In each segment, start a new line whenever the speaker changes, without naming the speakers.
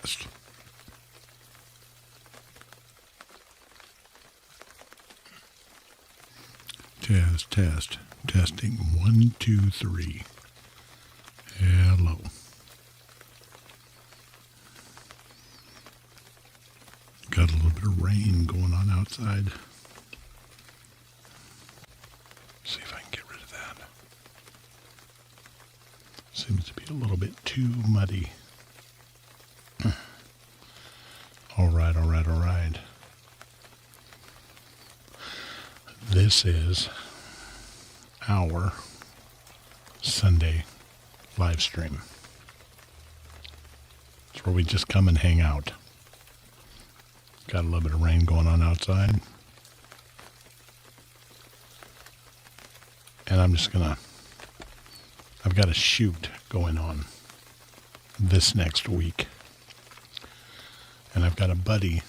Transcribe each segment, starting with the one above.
test. Test. Testing 1, 2, 3. Hello. Got a little bit of rain going on outside. See if I can get rid of that. Seems to be a little bit too muddy. All right. This is our Sunday live stream. It's where we just come and hang out. Got a little bit of rain going on outside. And I've got a shoot going on this next week. And I've got a buddy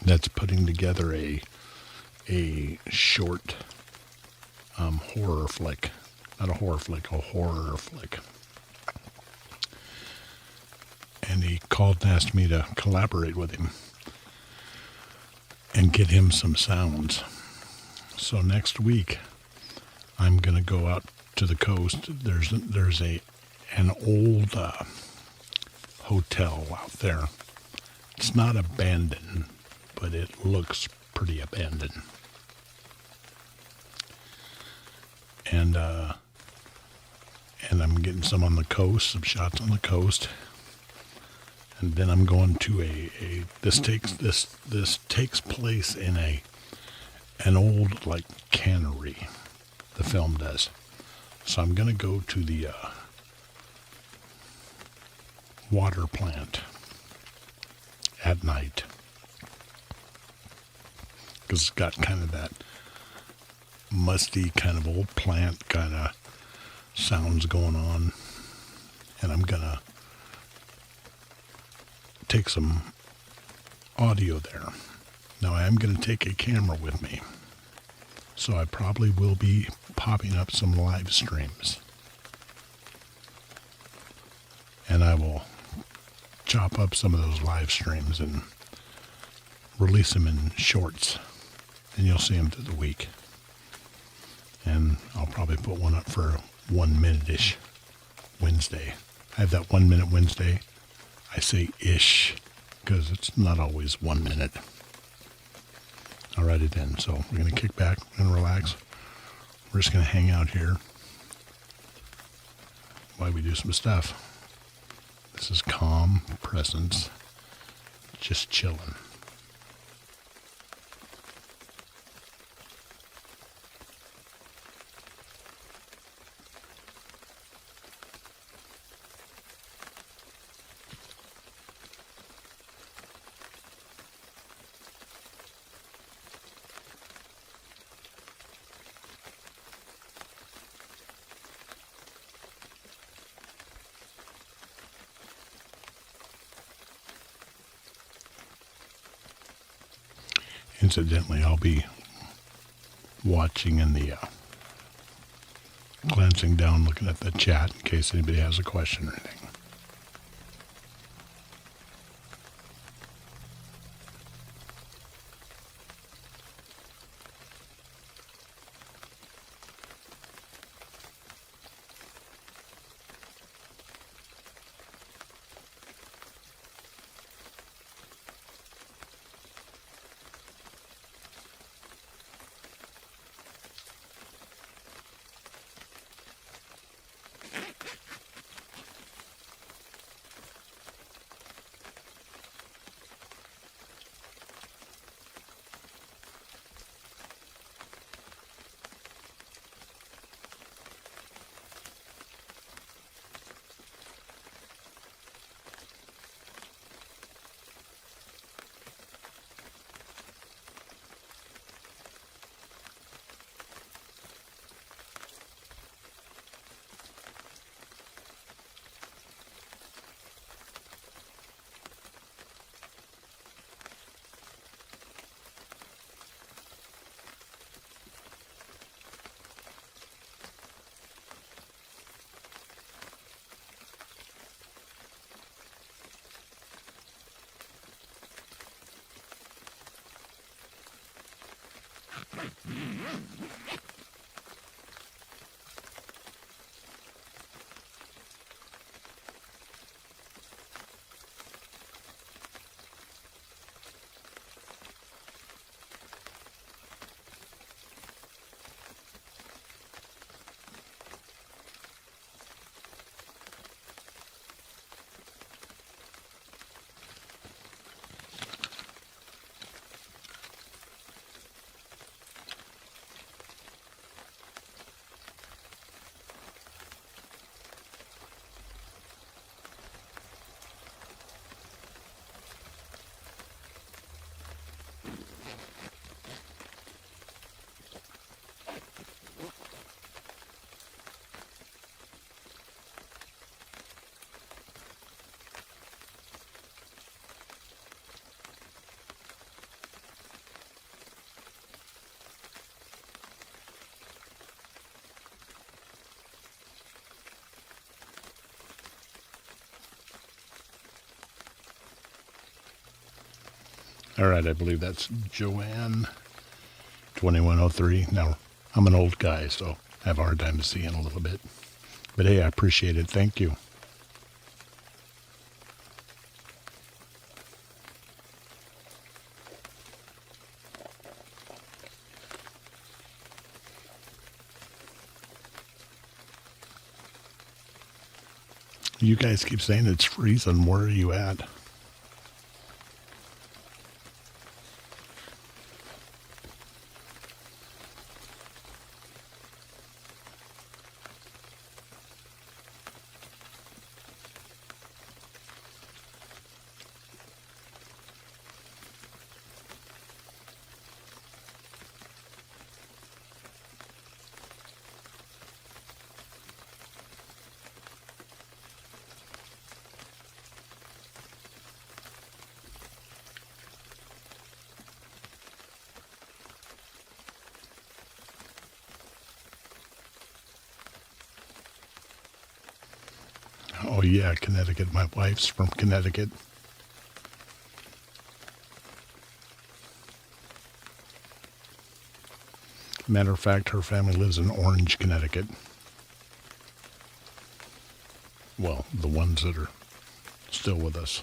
that's putting together a short horror flick. Not a horror flick, a horror flick. And he called and asked me to collaborate with him and get him some sounds. So next week, I'm going to go out to the coast. There's an old hotel out there. It's not abandoned, but it looks pretty abandoned. And I'm getting some on the coast, some shots on the coast. And then I'm going to this takes place in an old like cannery. The film does. So I'm going to go to the water plant at night. Because it's got kind of that musty kind of old plant kind of sounds going on. And I'm going to take some audio there. Now I am going to take a camera with me. So I probably will be popping up some live streams. And I will chop up some of those live streams and release them in shorts. And you'll see them through the week. And I'll probably put one up for 1 minute-ish Wednesday. I have that 1 minute Wednesday. I say ish because it's not always 1 minute. Alrighty then, so we're going to kick back and relax. We're just going to hang out here while we do some stuff. This is calm presence, just chilling. Incidentally, I'll be watching in the glancing down, looking at the chat in case anybody has a question or anything. All right, I believe that's Joanne, 2103. Now, I'm an old guy, so I have a hard time seeing a little bit. But hey, I appreciate it. Thank you. You guys keep saying it's freezing. Where are you at? Oh, yeah, Connecticut. My wife's from Connecticut. Matter of fact, her family lives in Orange, Connecticut. Well, the ones that are still with us.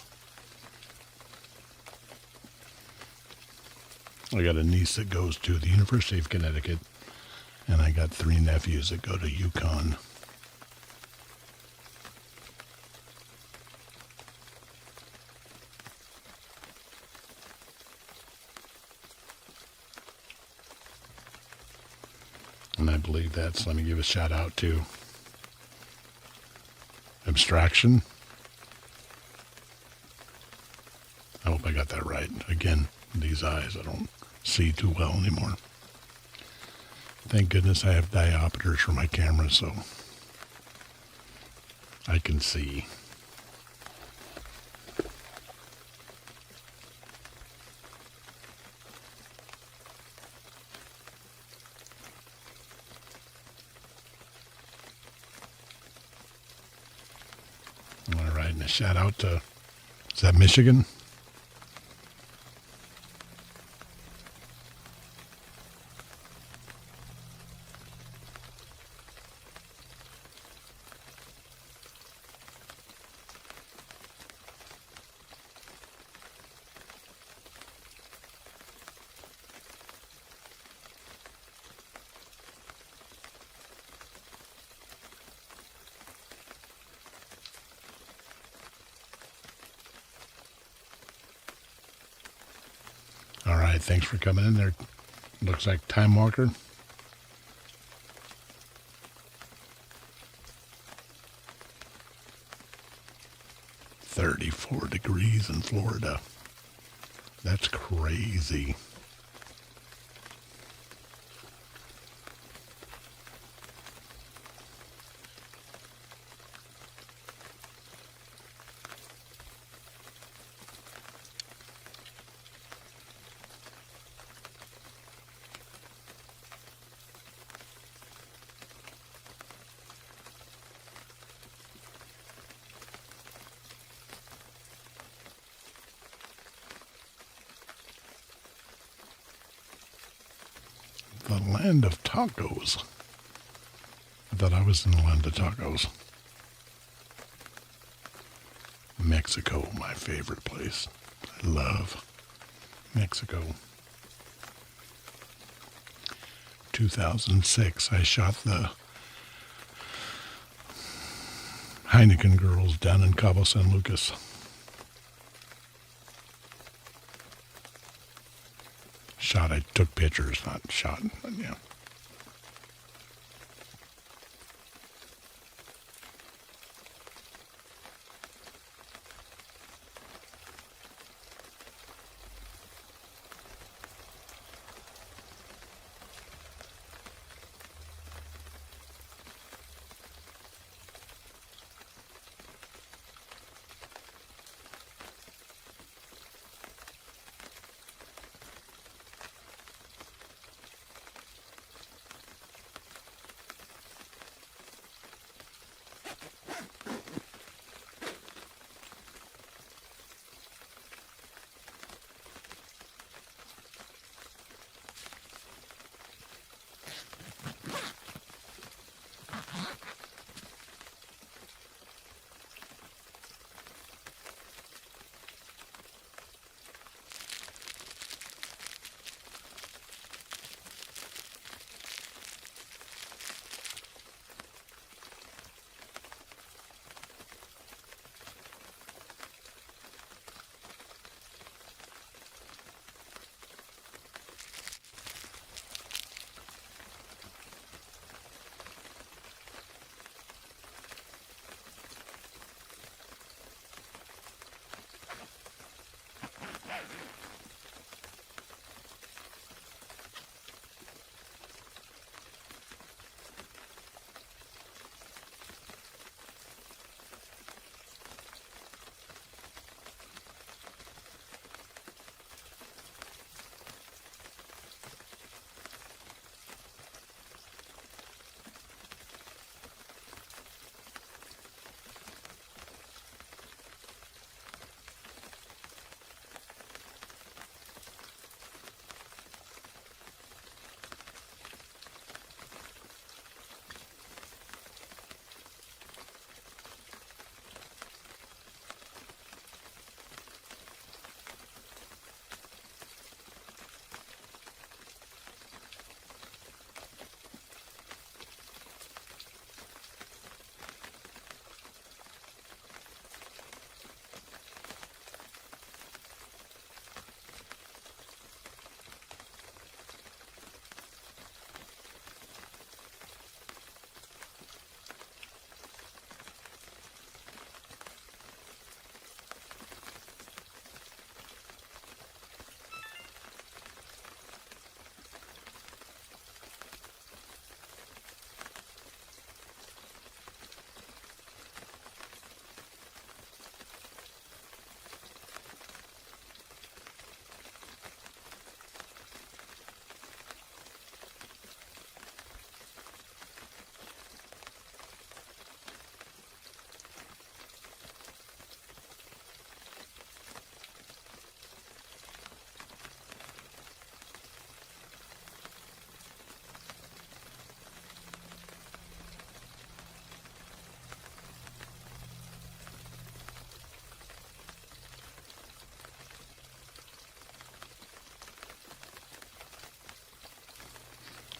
I got a niece that goes to the University of Connecticut, and I got 3 nephews that go to UConn. And I believe let me give a shout out to Abstraction. I hope I got that right. Again, these eyes, I don't see too well anymore. Thank goodness I have diopters for my camera, so I can see. All right, and a shout out to, is that Michigan? All right, thanks for coming in there. Looks like Time Walker. "34 degrees in Florida. That's crazy." The land of tacos. I thought I was in the land of tacos. Mexico, my favorite place. I love Mexico. 2006, I shot the Heineken girls down in Cabo San Lucas. I took pictures, not shot, but yeah.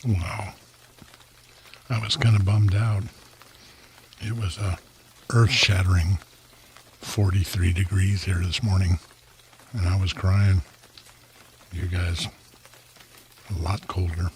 Wow. I was kind of bummed out. It was a earth-shattering 43 degrees here this morning, and I was crying. You guys, a lot colder.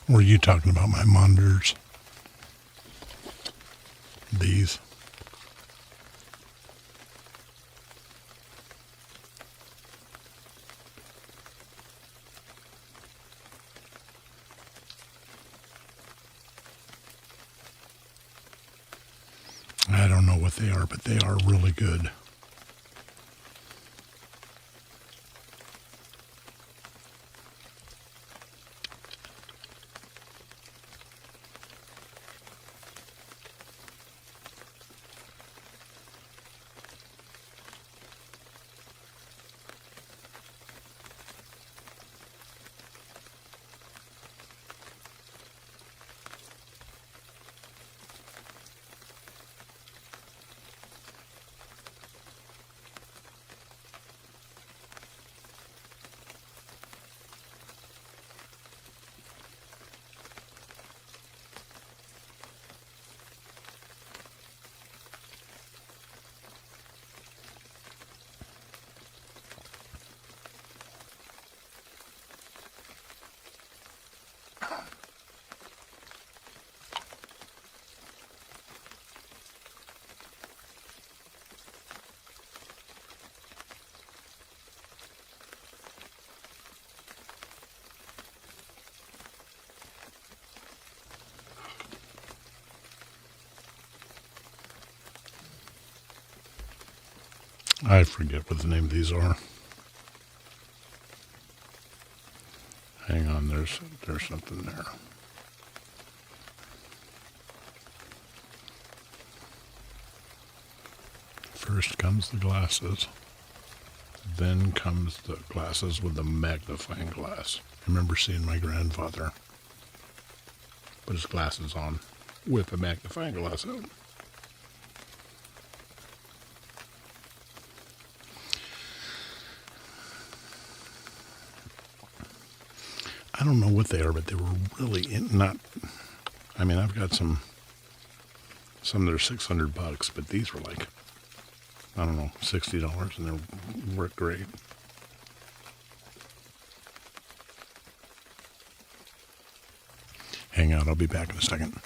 Were you talking about my monitors? These. I don't know what they are, but they are really good. I forget what the name of these are. Hang on, there's something there. First comes the glasses. Then comes the glasses with the magnifying glass. I remember seeing my grandfather put his glasses on with a magnifying glass out. I don't know what they are, but they were really not. I mean, I've got some that are $600, but these were like, I don't know, $60, and they work great. Hang out, I'll be back in a second.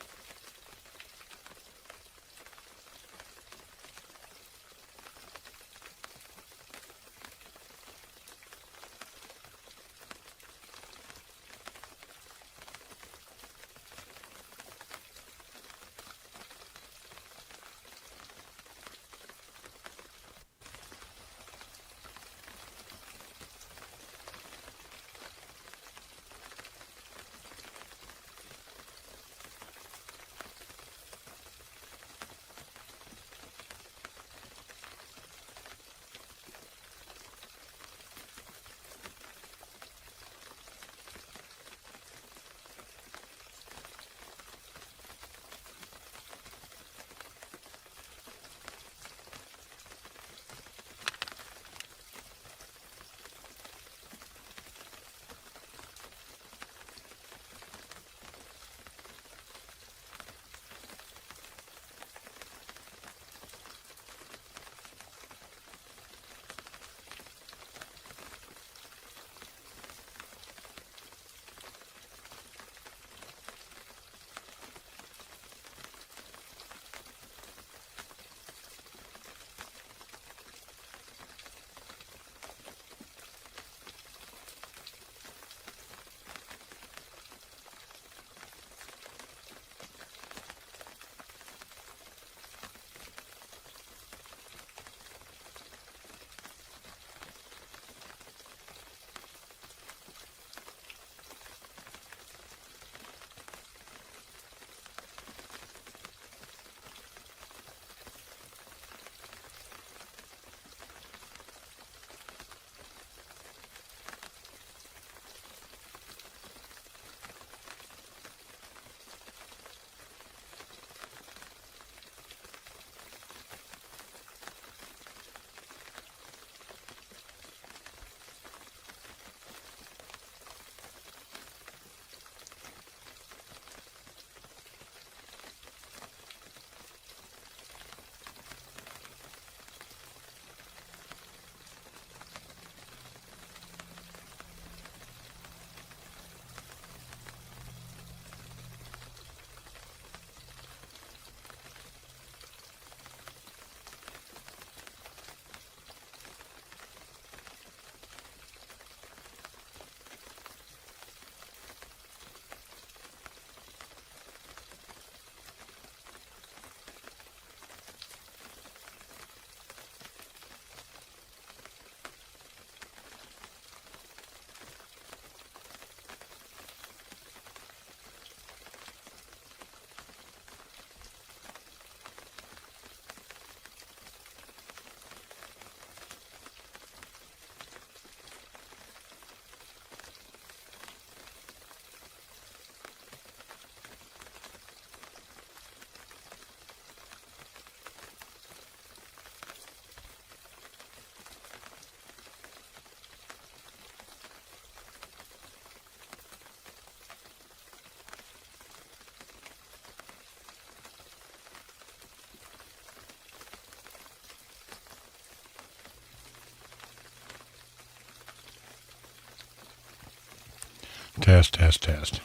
Test, test, test.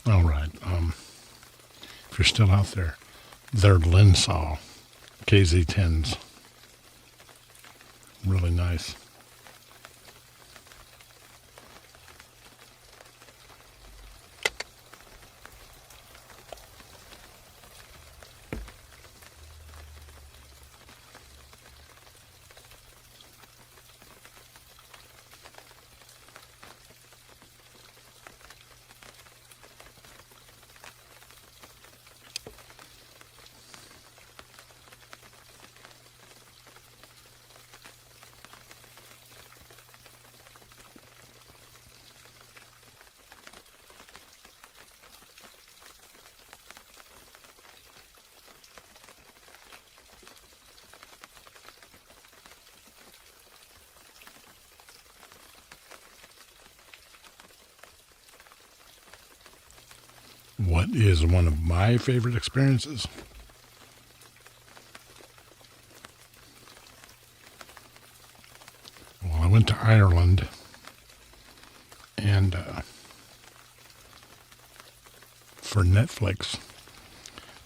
All right. If you're still out there, they're Linsaw KZ10s. Really nice. What is one of my favorite experiences? Well, I went to Ireland and for Netflix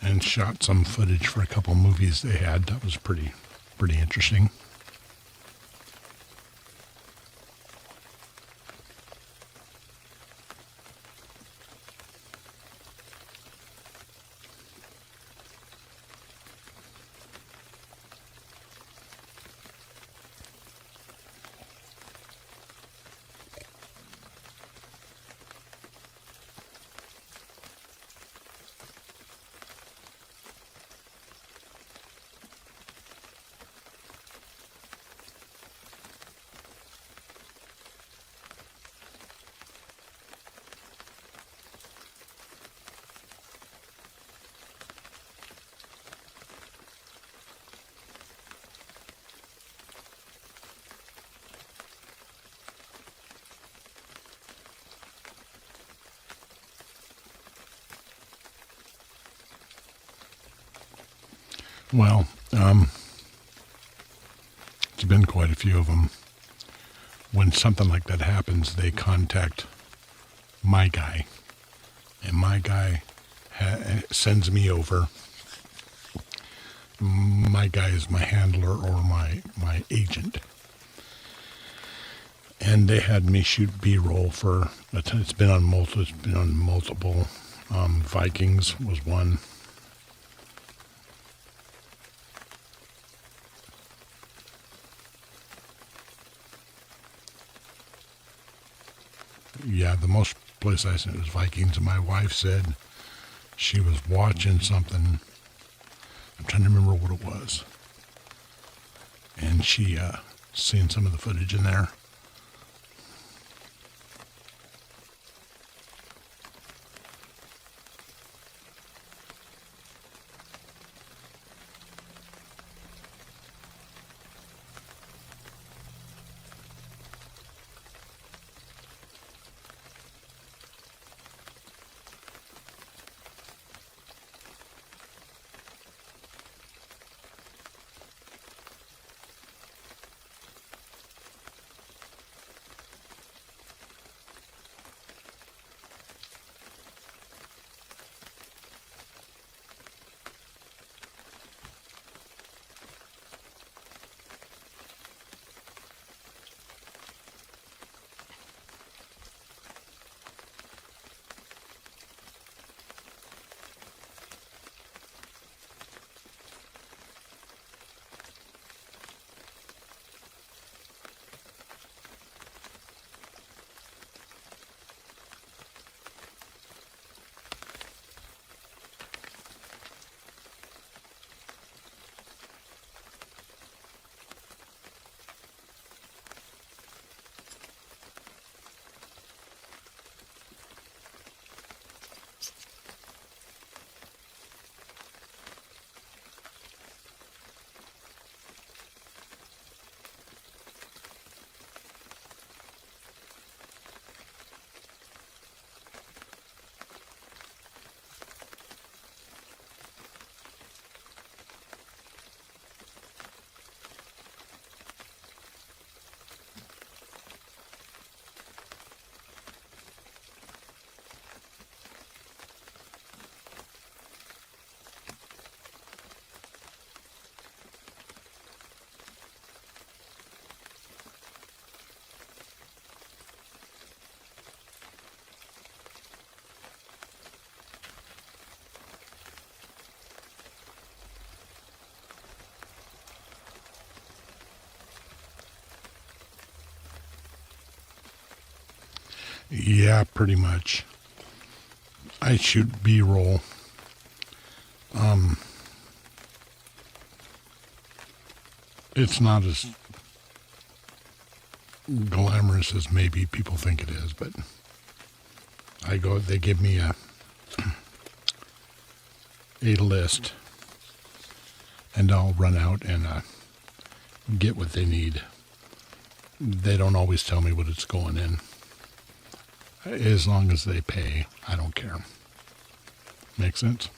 and shot some footage for a couple movies they had. That was pretty interesting. Well, it's been quite a few of them. When something like that happens, they contact my guy, and my guy sends me over. My guy is my handler or my agent. And they had me shoot B-roll for, it's been on multiple. Vikings was one. Yeah, the most place I sent was Vikings. And my wife said she was watching something. I'm trying to remember what it was. And she seen some of the footage in there. Yeah, pretty much. I shoot B-roll. It's not as glamorous as maybe people think it is, but they give me a list, and I'll run out and get what they need. They don't always tell me what it's going in. As long as they pay, I don't care. Make sense?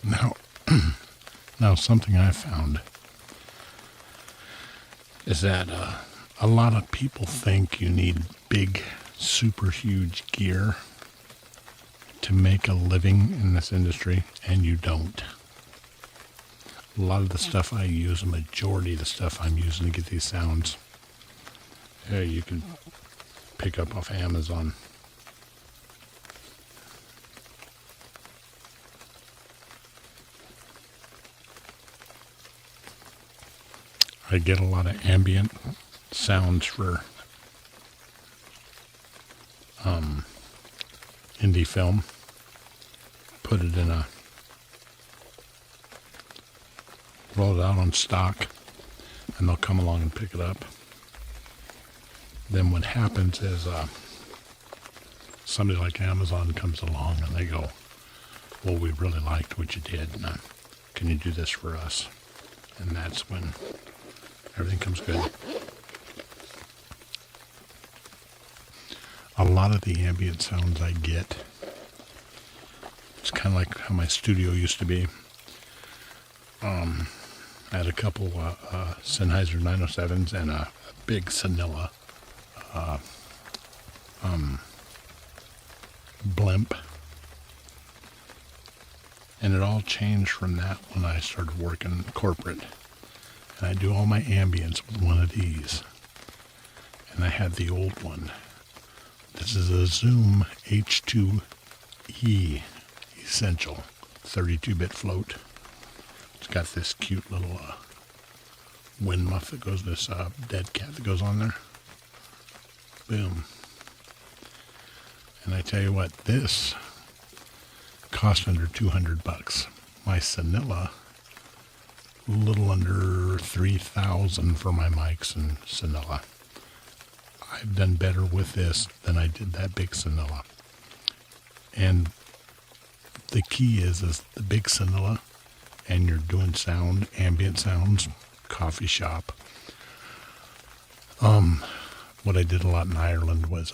Now, now something I found is that a lot of people think you need big, super huge gear to make a living in this industry, and you don't. A lot of the stuff I use, a majority of the stuff I'm using to get these sounds, you can pick up off Amazon. I get a lot of ambient sounds for indie film. Put it in roll it out on stock, and they'll come along and pick it up. Then what happens is somebody like Amazon comes along and they go, well, we really liked what you did. Can you do this for us? And that's when everything comes good. A lot of the ambient sounds I get, it's kind of like how my studio used to be. I had a couple Sennheiser 907s and a big Sonilla blimp. And it all changed from that when I started working corporate. And I do all my ambience with one of these. And I had the old one. This is a Zoom H2E Essential 32-bit float. It's got this cute little wind muff that goes, this dead cat that goes on there. Boom. And I tell you what, this cost under $200. My Sonilla, a little under $3,000 for my mics and Sonilla. I've done better with this than I did that big Sonilla. And the key is the big Sonilla, and you're doing sound, ambient sounds, coffee shop. What I did a lot in Ireland was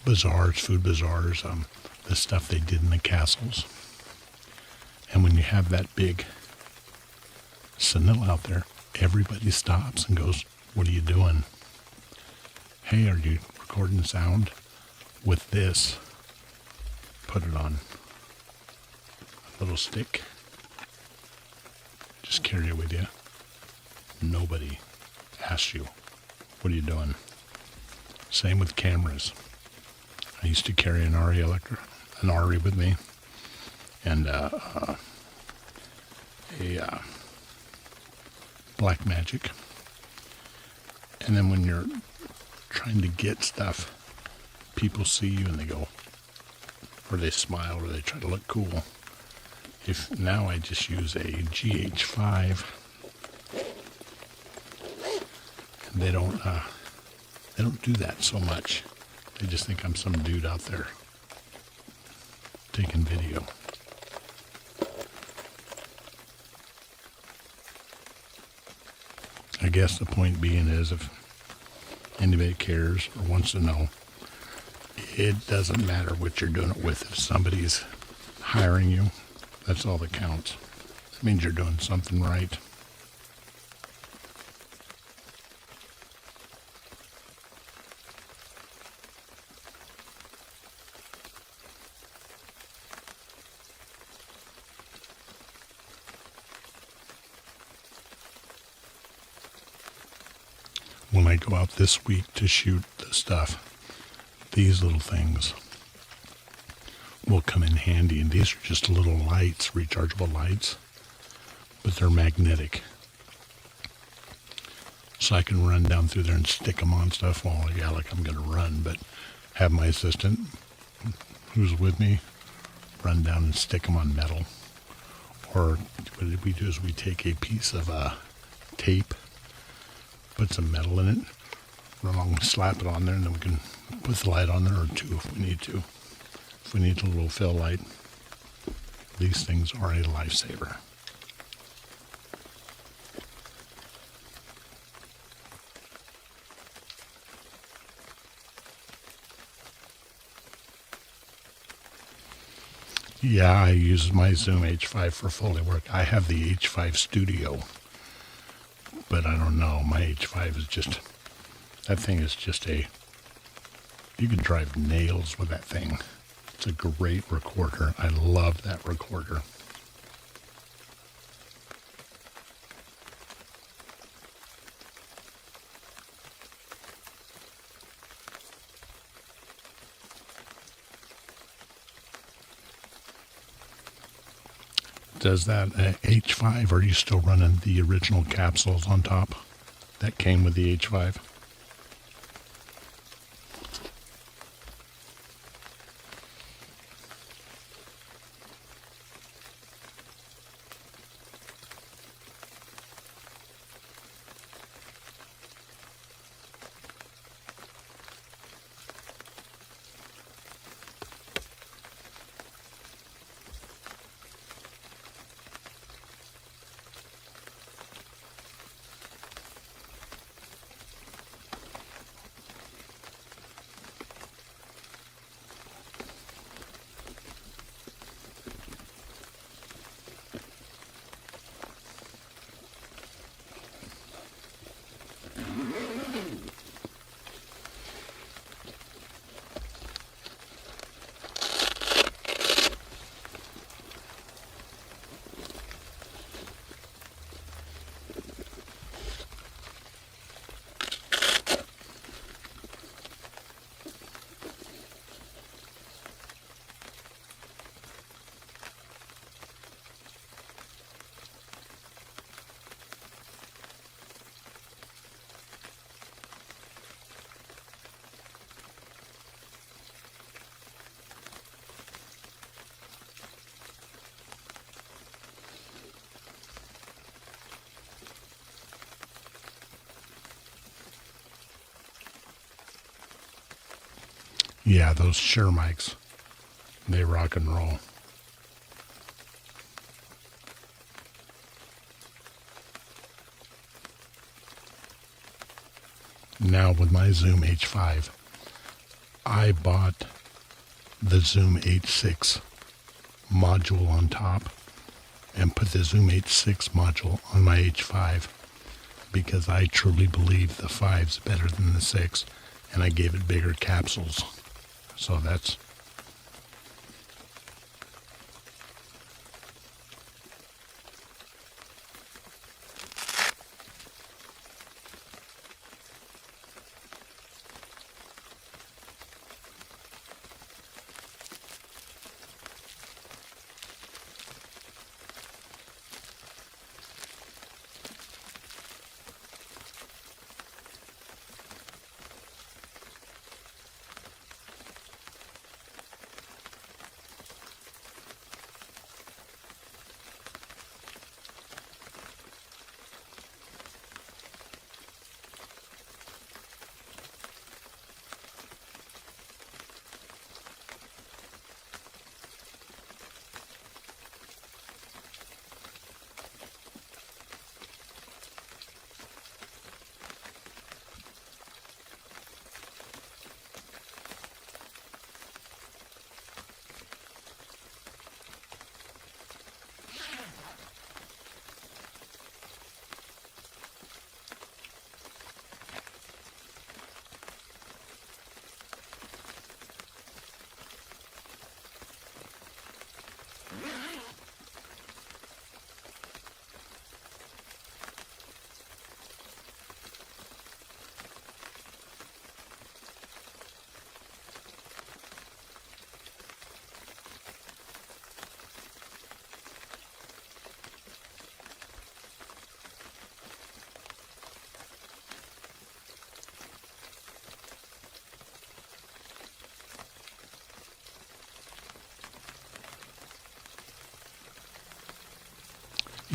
bazaars, food bazaars, the stuff they did in the castles. And when you have that big Sonilla out there, everybody stops and goes, "What are you doing?" "Hey, are you recording sound?" "With this." Put it on a little stick. Just carry it with you. Nobody asks you, "What are you doing?" Same with cameras. I used to carry an RE with me, and a Black Magic. And then when you're trying to get stuff, people see you and they go, or they smile, or they try to look cool. If now I just use a GH5, and they don't do that so much. They just think I'm some dude out there taking video. I guess the point being is, if anybody cares or wants to know, it doesn't matter what you're doing it with. If somebody's hiring you, that's all that counts. It means you're doing something right. When I go out this week to shoot the stuff, these little things will come in handy. And these are just little lights, rechargeable lights, but they're magnetic. So I can run down through there and stick them on stuff. Well, yeah, like I'm going to run, but have my assistant who's with me run down and stick them on metal. Or what we do is we take a piece of tape, put some metal in it, run along, slap it on there, and then we can put the light on there, or two if we need to. If we need a little fill light, these things are a lifesaver. Yeah, I use my Zoom H5 for Foley work. I have the H5 Studio, but I don't know. My H5 is just, that thing is just you can drive nails with that thing. It's a great recorder. I love that recorder. Does that H5, are you still running the original capsules on top that came with the H5? Yeah, those Shure mics, they rock and roll. Now with my Zoom H5, I bought the Zoom H6 module on top and put the Zoom H6 module on my H5 because I truly believe the 5's better than the 6, and I gave it bigger capsules. So that's...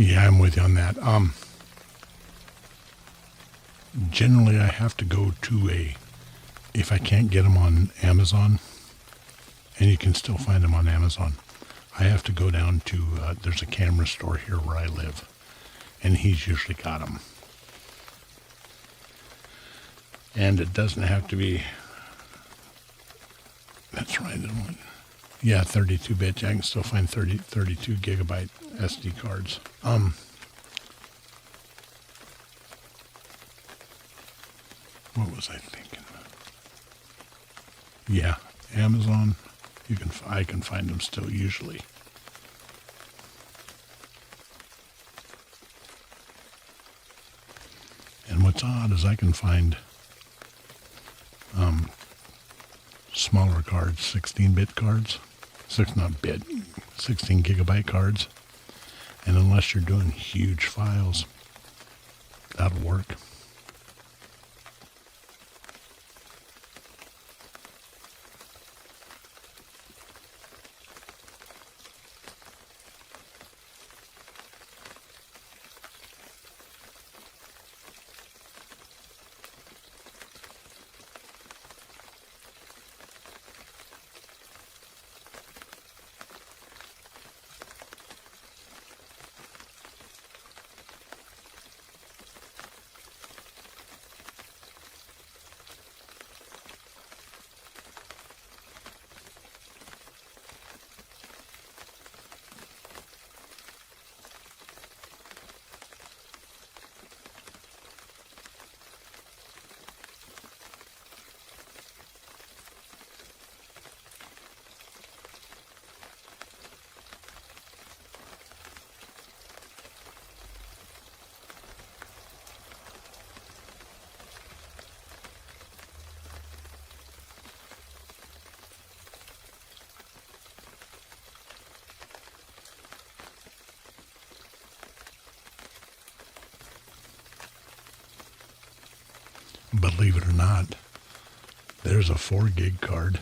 Yeah, I'm with you on that. Generally, I have to go to if I can't get them on Amazon, and you can still find them on Amazon, I have to go down to, there's a camera store here where I live, and he's usually got them. And it doesn't have to be, that's right, yeah, 32-bit. I can still find 32 gigabyte SD cards. What was I thinking? Yeah, Amazon. I can find them still usually. And what's odd is I can find smaller cards, 16-bit cards. 16 gigabyte cards. And unless you're doing huge files, that'll work. Believe it or not, there's a 4 gig card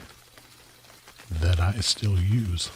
that I still use.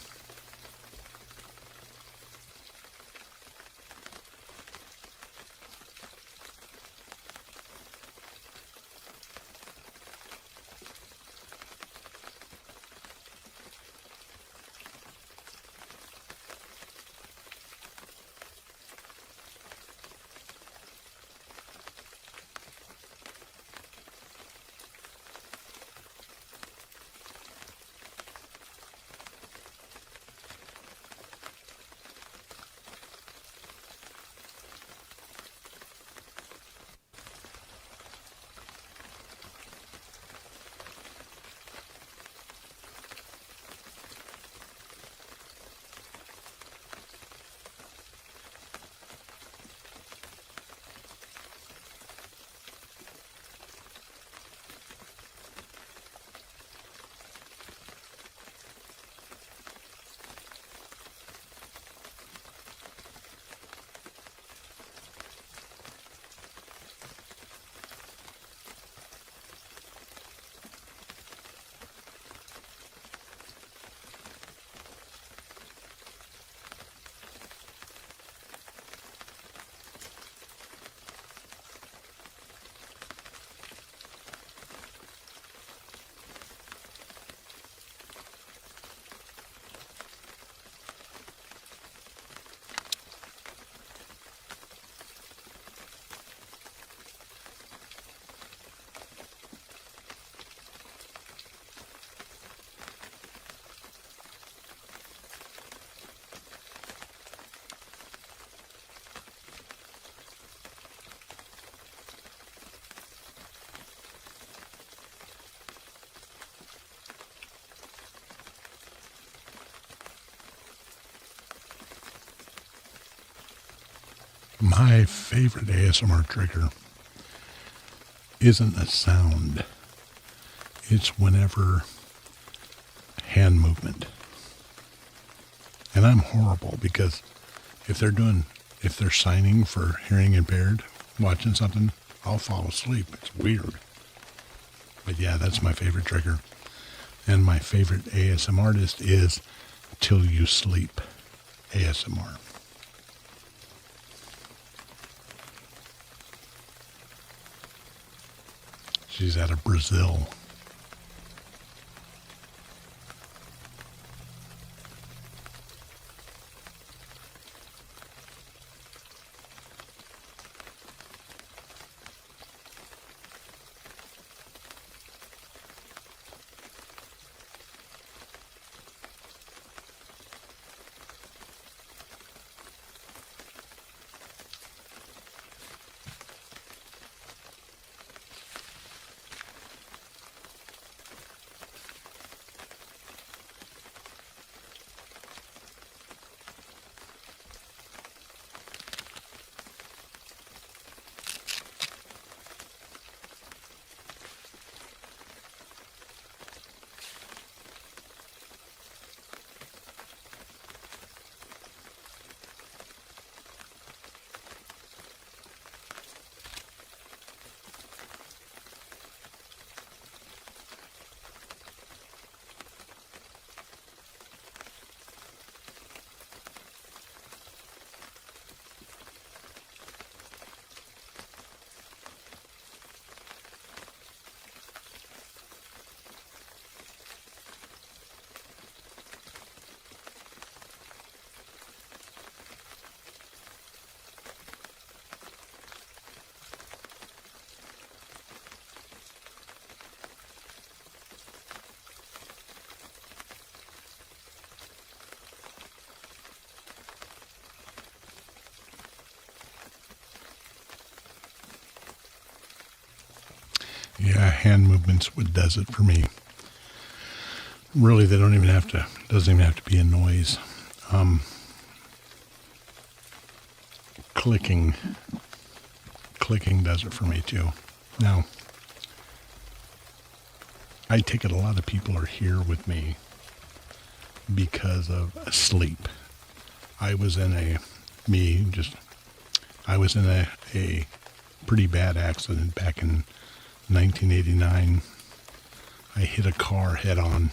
My favorite ASMR trigger isn't a sound. It's whenever hand movement. And I'm horrible because if they're signing for hearing impaired, watching something, I'll fall asleep. It's weird. But yeah, that's my favorite trigger. And my favorite ASMR artist is Till You Sleep ASMR. She's out of Brazil. Yeah, hand movements what does it for me. Really, they don't even have to, doesn't even have to be a noise. Clicking does it for me too. Now, I take it a lot of people are here with me because of sleep. I was in a pretty bad accident back in 1989. I hit a car head on,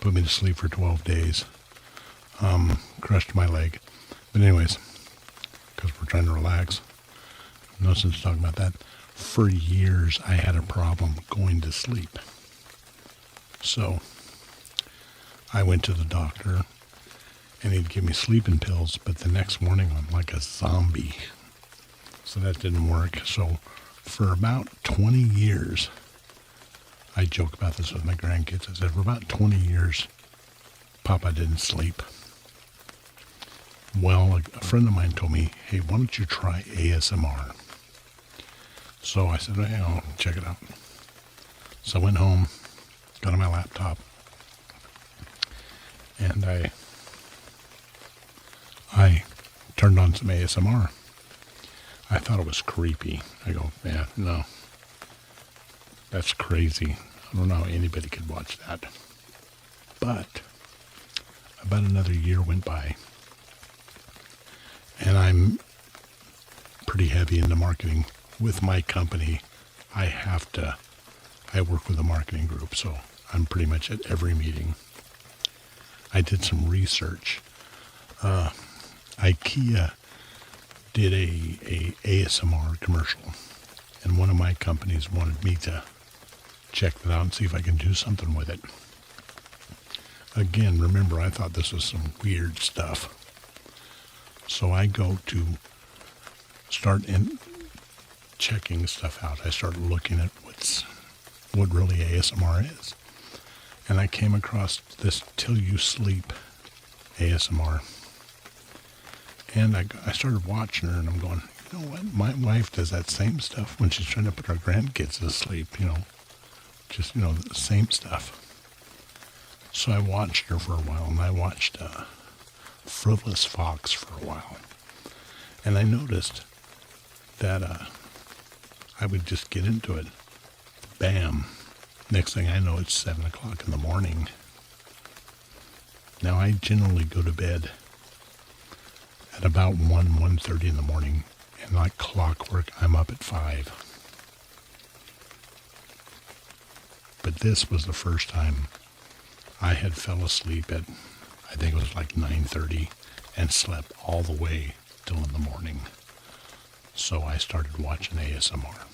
put me to sleep for 12 days, crushed my leg. But anyways, because we're trying to relax, no sense talking about that. For years, I had a problem going to sleep. So I went to the doctor, and he'd give me sleeping pills, but the next morning I'm like a zombie. So that didn't work. So for about 20 years, I joke about this with my grandkids. I said, for about 20 years, Papa didn't sleep. Well, a friend of mine told me, hey, why don't you try ASMR? So I said, hey, I'll check it out. So I went home, got on my laptop, and I turned on some ASMR. I thought it was creepy. I go, yeah, no, that's crazy. I don't know how anybody could watch that. But about another year went by, and I'm pretty heavy into marketing. With my company, I work with a marketing group, so I'm pretty much at every meeting. I did some research. IKEA did a ASMR commercial, and one of my companies wanted me to check that out and see if I can do something with it. Again, remember, I thought this was some weird stuff. So I go to start checking stuff out. I started looking at what really ASMR is. And I came across this Till You Sleep ASMR. And I started watching her, and I'm going, you know what? My wife does that same stuff when she's trying to put her grandkids to sleep, just, the same stuff. So I watched her for a while, and I watched Frivolous Fox for a while. And I noticed that I would just get into it. Bam. Next thing I know, it's 7 o'clock in the morning. Now, I generally go to bed at about 1:30 in the morning. And like clockwork, I'm up at 5. But this was the first time I had fell asleep at, I think it was like 9:30, and slept all the way till in the morning. So I started watching ASMR.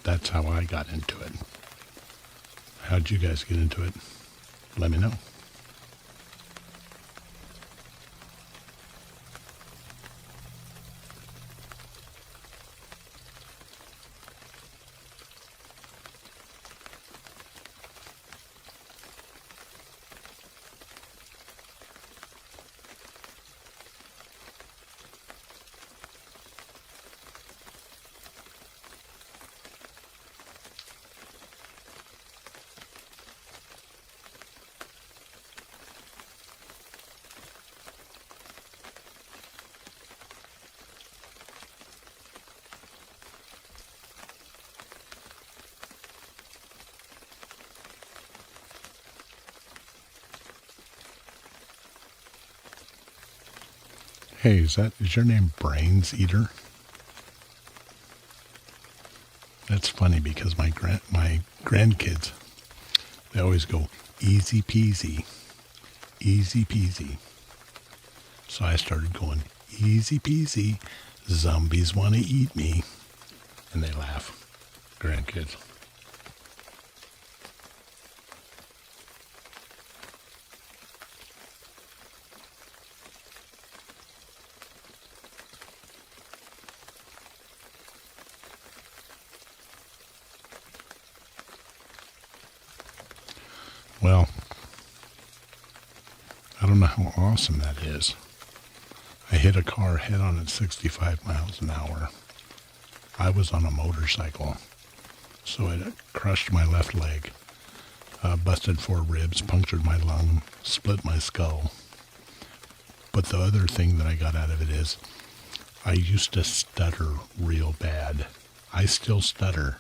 That's how I got into it. How'd you guys get into it? Let me know. Hey, is your name Brains Eater? That's funny because my grandkids, they always go easy peasy, easy peasy. So I started going easy peasy, zombies want to eat me, and they laugh. Grandkids. Well, I don't know how awesome that is. I hit a car head on at 65 miles an hour. I was on a motorcycle, so it crushed my left leg, busted 4 ribs, punctured my lung, split my skull. But the other thing that I got out of it is I used to stutter real bad. I still stutter,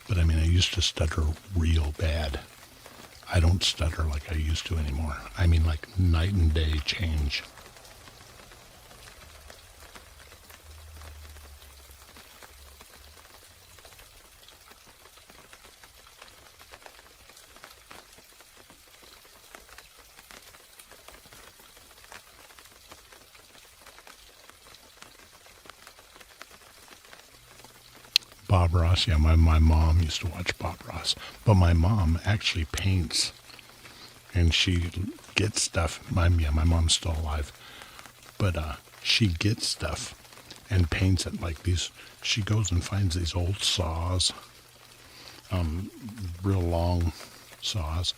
but I used to stutter real bad. I don't stutter like I used to anymore. Like night and day change. Bob Ross, yeah, my mom used to watch Bob Ross. But my mom actually paints, and she gets stuff. My mom's still alive, but she gets stuff and paints it like these. She goes and finds these old saws, real long saws,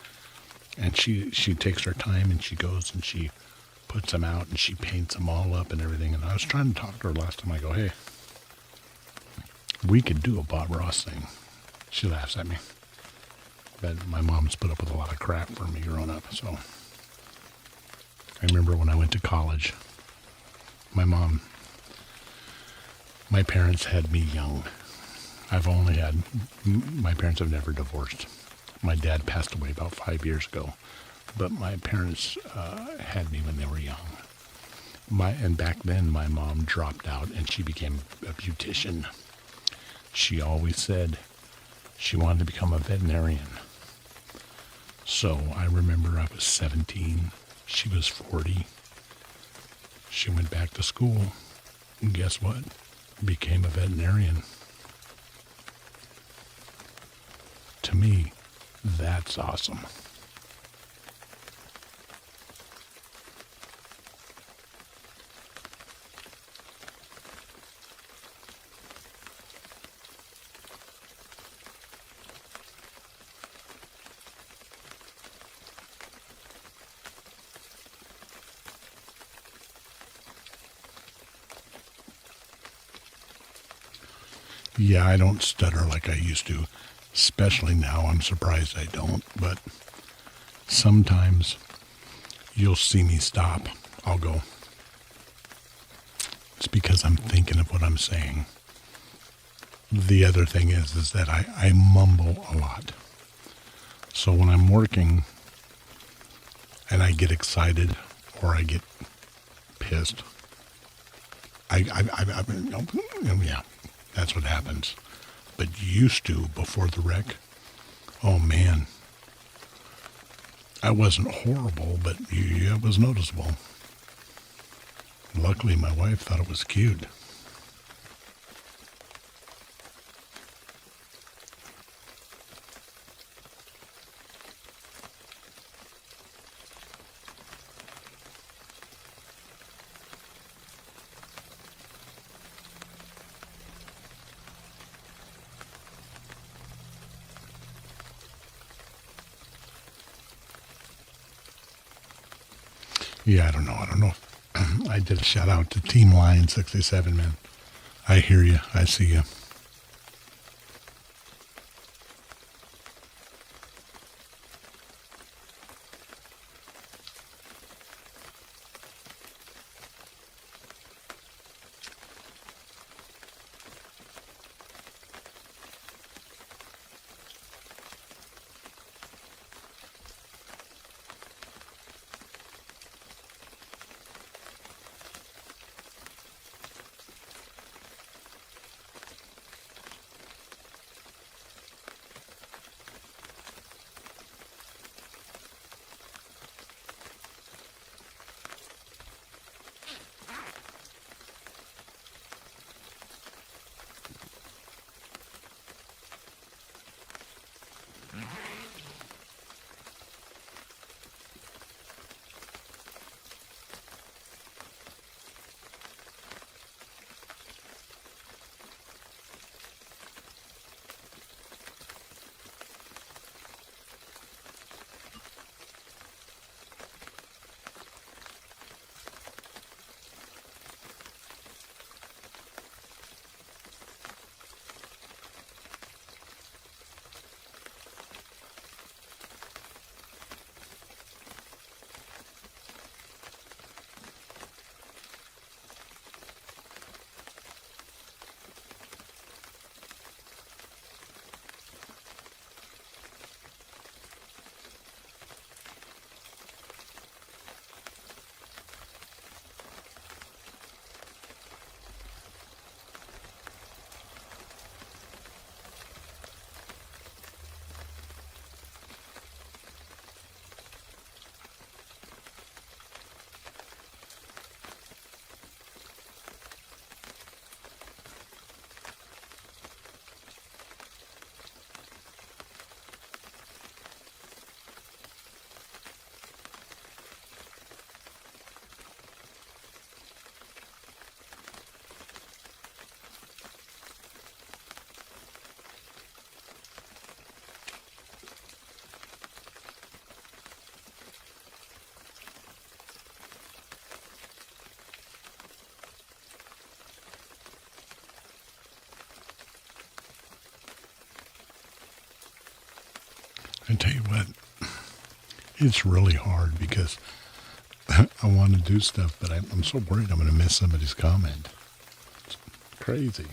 and she takes her time and she goes and she puts them out and she paints them all up and everything. And I was trying to talk to her last time. I go, hey, we could do a Bob Ross thing. She laughs at me. But my mom's put up with a lot of crap for me growing up. So I remember when I went to college, my parents had me young. My parents have never divorced. My dad passed away about 5 years ago, but my parents had me when they were young. And back then my mom dropped out and she became a beautician. She always said she wanted to become a veterinarian. So I remember I was 17. She was 40. She went back to school. And guess what? Became a veterinarian. To me, that's awesome. Yeah, I don't stutter like I used to, especially now. I'm surprised I don't, but sometimes you'll see me stop. I'll go, it's because I'm thinking of what I'm saying. The other thing is that I mumble a lot. So when I'm working and I get excited or I get pissed, yeah, that's what happens. But used to, before the wreck, oh man, I wasn't horrible, but yeah, it was noticeable. Luckily, my wife thought it was cute. Yeah, I don't know. I did a shout out to Team Line 67, man. I hear you. I see you. I tell you what, it's really hard because I want to do stuff, but I'm so worried I'm going to miss somebody's comment. It's crazy.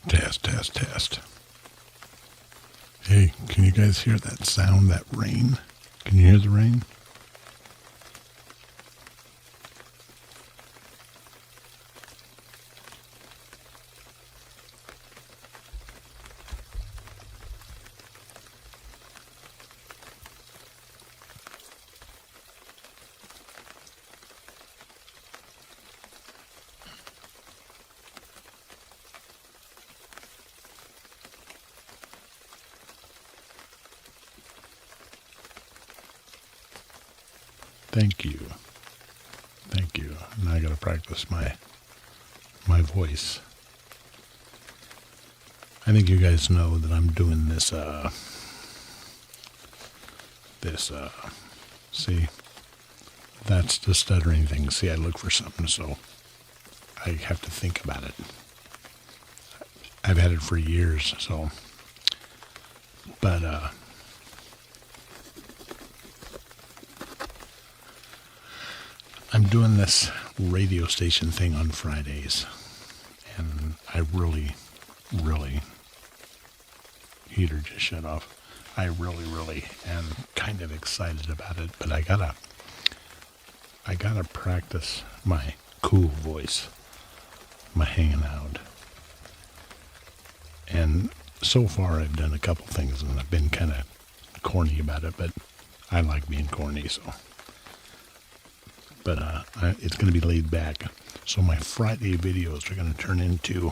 Test, test, test. Hey, can you guys hear that sound, that rain? Can you hear the rain? Thank you. Thank you. Now I got to practice my voice. I think you guys know that I'm doing this, see, that's the stuttering thing. See, I look for something, so I have to think about it. I've had it for years, so, but, I'm doing this radio station thing on Fridays, and I really, heater just shut off. I really am kind of excited about it, but I gotta practice my cool voice, my hanging out. And so far I've done a couple things and I've been kind of corny about it, but I like being corny, so. But it's going to be laid back. So my Friday videos are going to turn into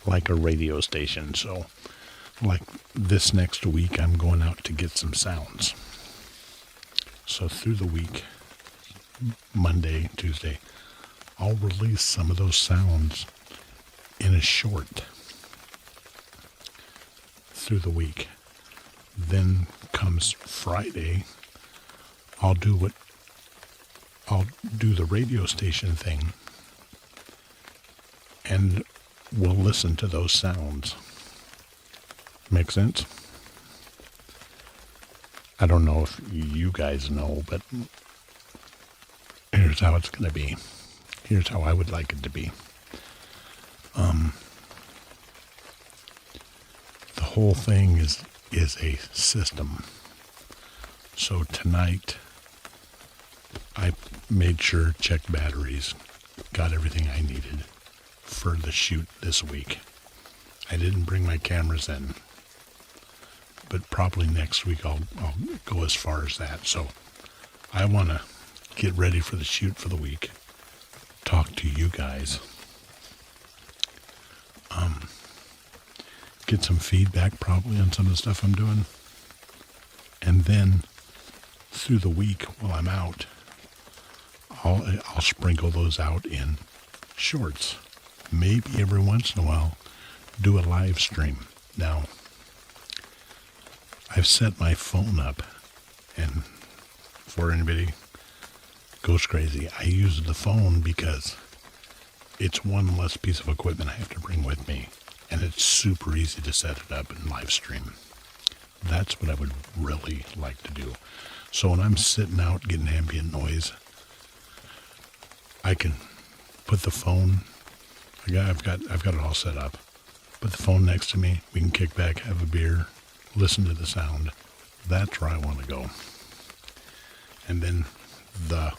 like a radio station. So like this next week, I'm going out to get some sounds. So through the week, Monday, Tuesday, I'll release some of those sounds in a short through the week. Then comes Friday, I'll do the radio station thing, and we'll listen to those sounds. Make sense? I don't know if you guys know, but here's how it's going to be. Here's how I would like it to be. The whole thing is a system. So tonight, I made sure, checked batteries, got everything I needed for the shoot this week. I didn't bring my cameras in, but probably next week I'll go as far as that. So I want to get ready for the shoot for the week, talk to you guys, get some feedback probably on some of the stuff I'm doing, and then through the week while I'm out, I'll sprinkle those out in shorts. Maybe every once in a while do a live stream. Now, I've set my phone up, and before anybody goes crazy, I use the phone because it's one less piece of equipment I have to bring with me, and it's super easy to set it up and live stream. That's what I would really like to do. So when I'm sitting out getting ambient noise, I can put the phone, I've got it all set up. Put the phone next to me, we can kick back, have a beer, listen to the sound. That's where I want to go. And then the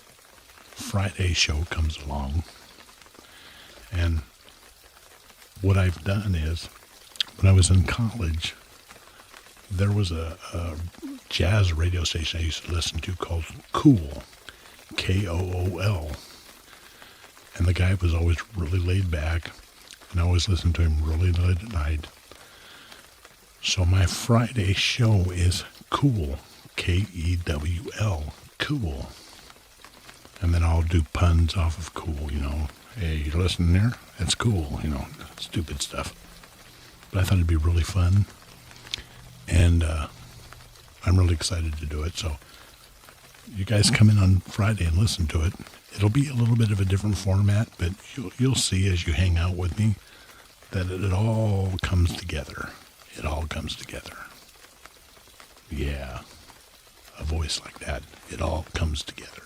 Friday show comes along, and what I've done is, when I was in college, there was a jazz radio station I used to listen to called Cool, Kool, and the guy was always really laid back, and I always listened to him really late at night. So my Friday show is Cool, Kewl, Cool. And then I'll do puns off of cool, Hey, you listening there? That's cool, stupid stuff. But I thought it'd be really fun. And I'm really excited to do it. So you guys come in on Friday and listen to it. It'll be a little bit of a different format, but you'll see as you hang out with me that it all comes together. It all comes together. Yeah, a voice like that. It all comes together.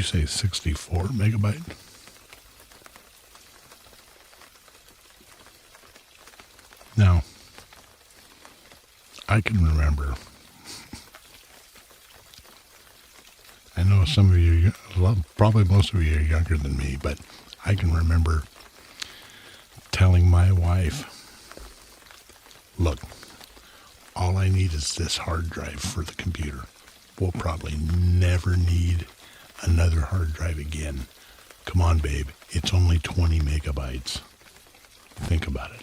you say 64 megabyte? Now, I can remember, I know some of you, probably most of you are younger than me, but I can remember telling my wife, look, all I need is this hard drive for the computer. We'll probably never need another hard drive again. Come on, babe. It's only 20 megabytes. Think about it.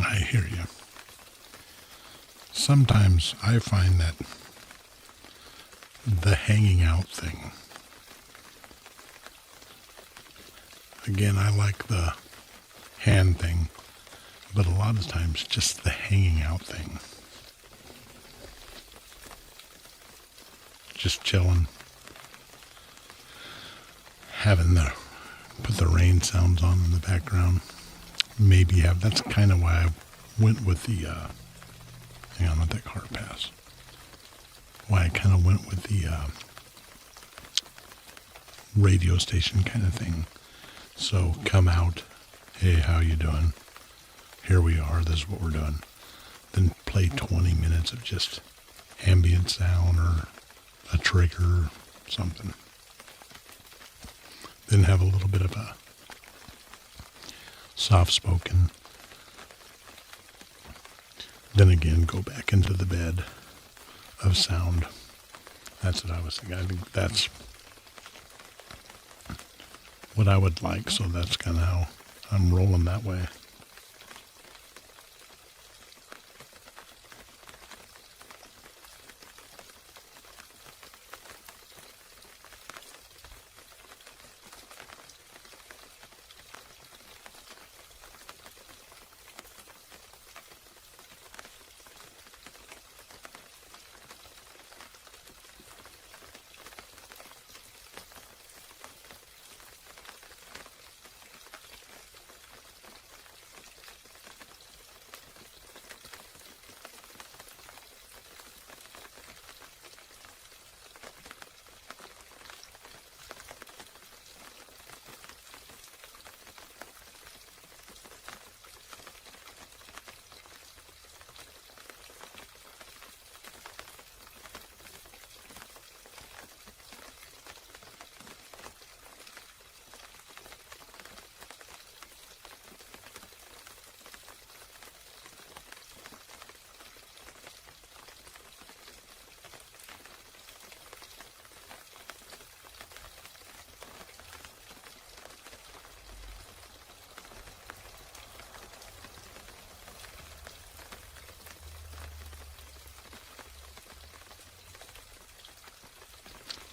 I hear you. Sometimes I find that the hanging out thing, again, I like the hand thing, but a lot of times just the hanging out thing. Just chilling, having put the rain sounds on in the background. Maybe that's kind of why I went with the, hang on, let that car pass. Why I kind of went with the radio station kind of thing. So come out, hey, how you doing? Here we are, this is what we're doing. Then play 20 minutes of just ambient sound or a trigger, something. Then have a little bit of a soft-spoken. Then again, go back into the bed of sound. That's what I was thinking. I think that's what I would like, so that's kind of how I'm rolling that way.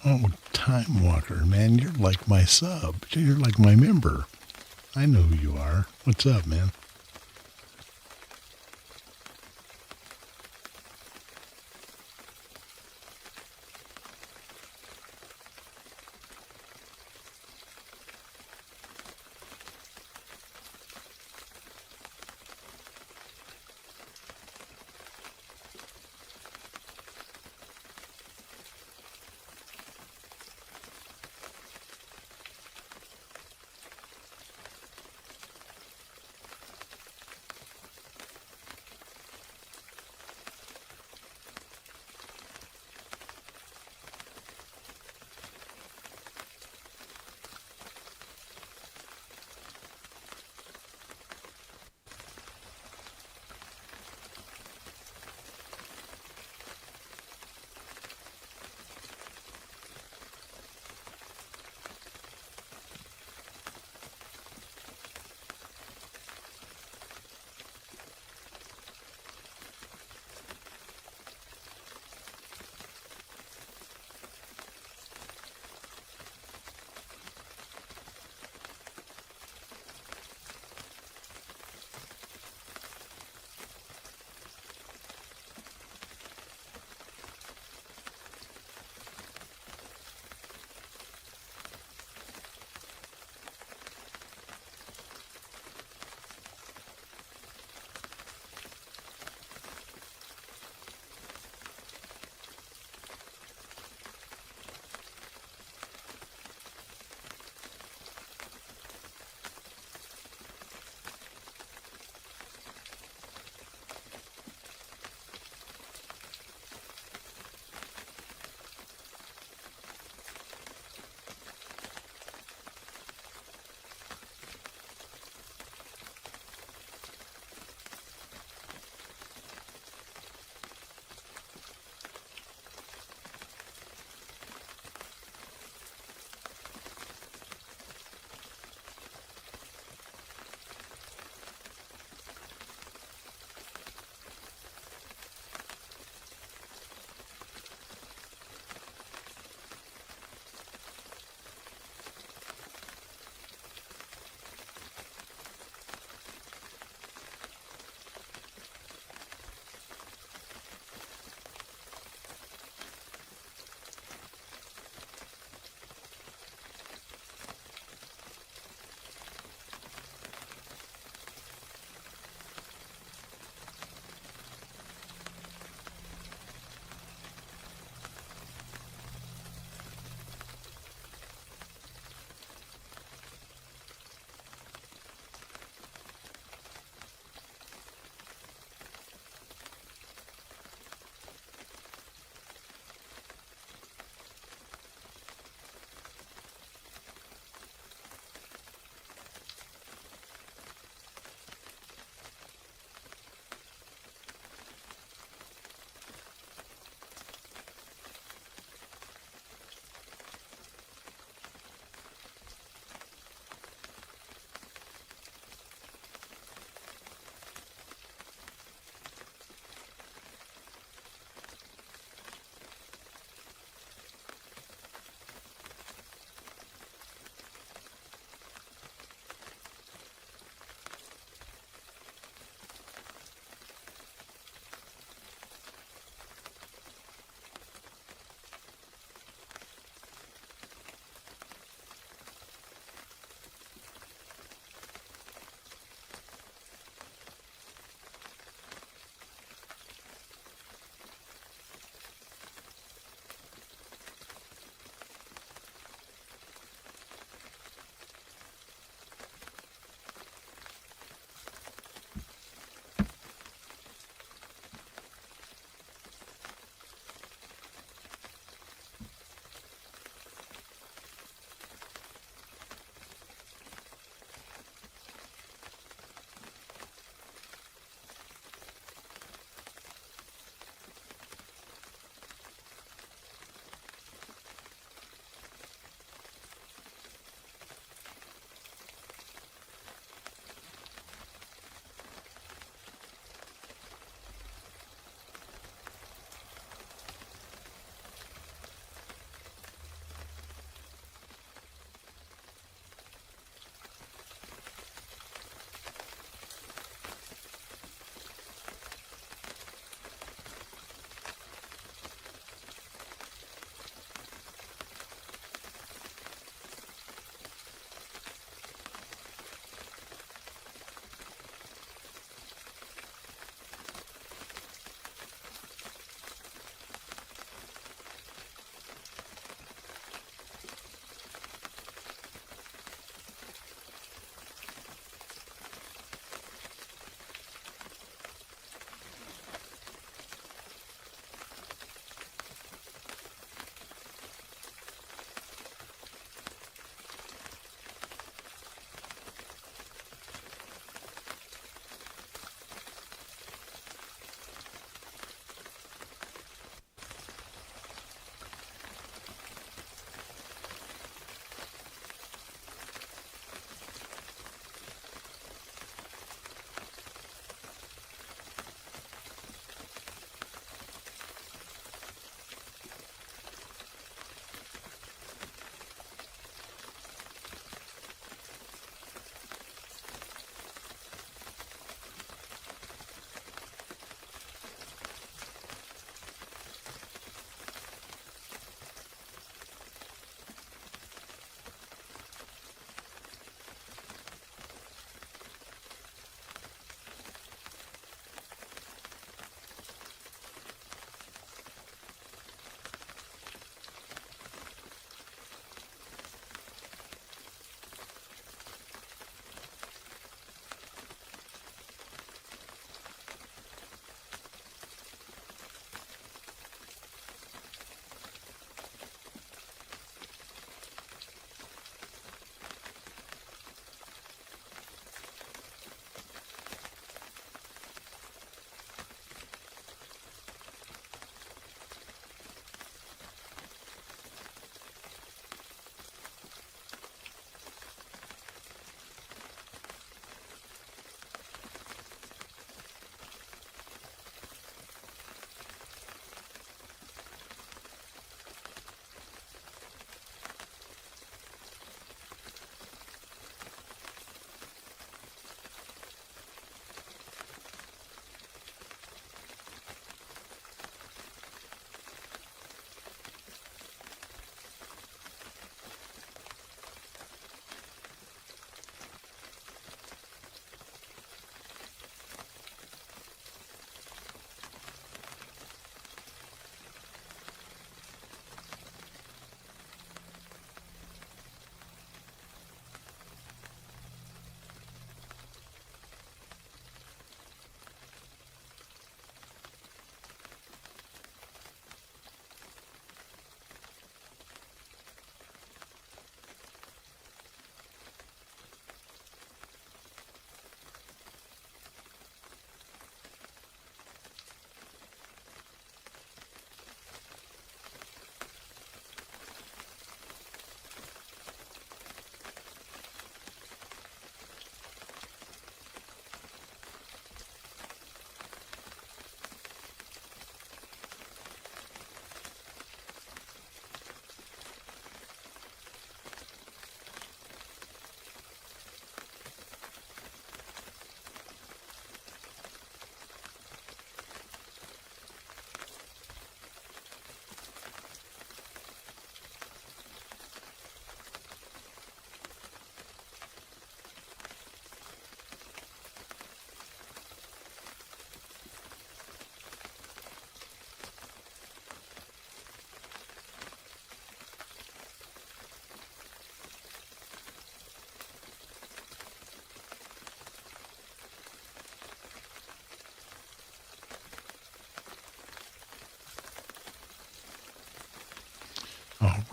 Oh, Time Walker, man, you're like my sub. You're like my member. I know who you are. What's up, man?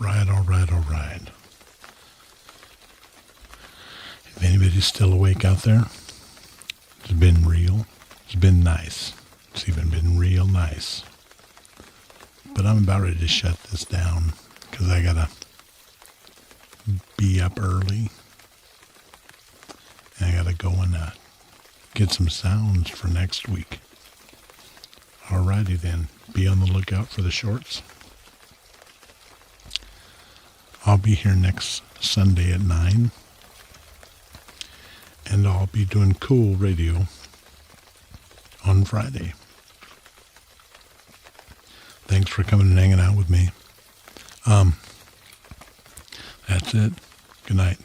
right, all right, all right. If anybody's still awake out there, it's been real. It's been nice. It's even been real nice. But I'm about ready to shut this down because I got to be up early. And I got to go and get some sounds for next week. Alrighty then. Be on the lookout for the shorts. I'll be here next Sunday at 9. And I'll be doing cool radio on Friday. Thanks for coming and hanging out with me. That's it. Good night.